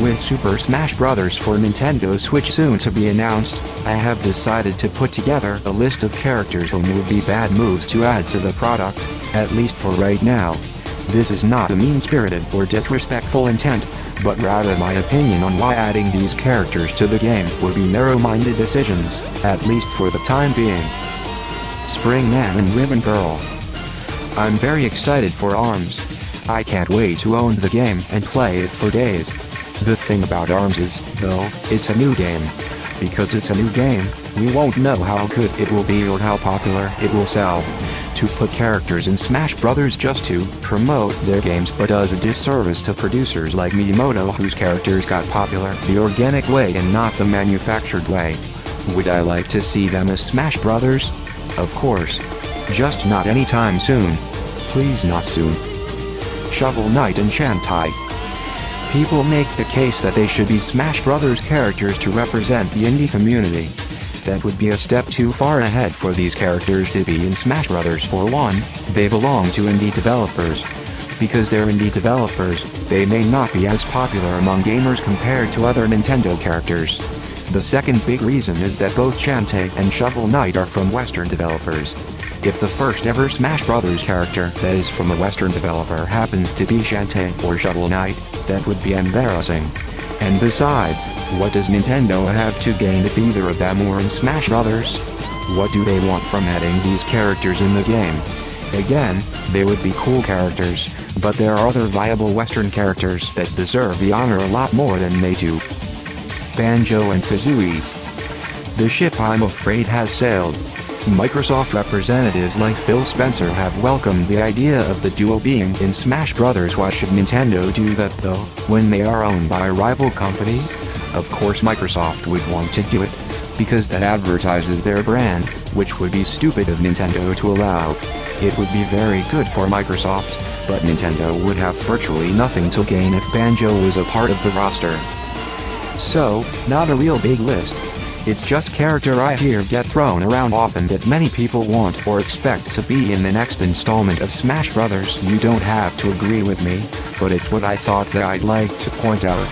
With Super Smash Bros. For Nintendo Switch soon to be announced, I have decided to put together a list of characters whom would be bad moves to add to the product, at least for right now. This is not a mean-spirited or disrespectful intent, but rather my opinion on why adding these characters to the game would be narrow-minded decisions, at least for the time being. Spring Man and Ribbon Girl. I'm very excited for ARMS. I can't wait to own the game and play it for days. The thing about ARMS is, though, it's a new game. Because it's a new game, we won't know how good it will be or how popular it will sell. To put characters in Smash Bros. Just to promote their games but does a disservice to producers like Miyamoto, whose characters got popular the organic way and not the manufactured way. Would I like to see them as Smash Brothers? Of course. Just not anytime soon. Please not soon. Shovel Knight and Shantae. People make the case that they should be Smash Bros. Characters to represent the indie community. That would be a step too far ahead for these characters to be in Smash Bros. For one, they belong to indie developers. Because they're indie developers, they may not be as popular among gamers compared to other Nintendo characters. The second big reason is that both Shantae and Shovel Knight are from Western developers. If the first ever Smash Bros. Character that is from a Western developer happens to be Shantae or Shovel Knight, that would be embarrassing. And besides, what does Nintendo have to gain if either of them were in Smash Bros.? What do they want from adding these characters in the game? Again, they would be cool characters, but there are other viable Western characters that deserve the honor a lot more than they do. Banjo and Kazooie. The ship, I'm afraid, has sailed. Microsoft representatives like Phil Spencer have welcomed the idea of the duo being in Smash Bros. Why should Nintendo do that though, when they are owned by a rival company? Of course Microsoft would want to do it, because that advertises their brand, which would be stupid of Nintendo to allow. It would be very good for Microsoft, but Nintendo would have virtually nothing to gain if Banjo was a part of the roster. So, not a real big list. It's just character I hear get thrown around often that many people want or expect to be in the next installment of Smash Bros. You don't have to agree with me, but it's what I thought that I'd like to point out.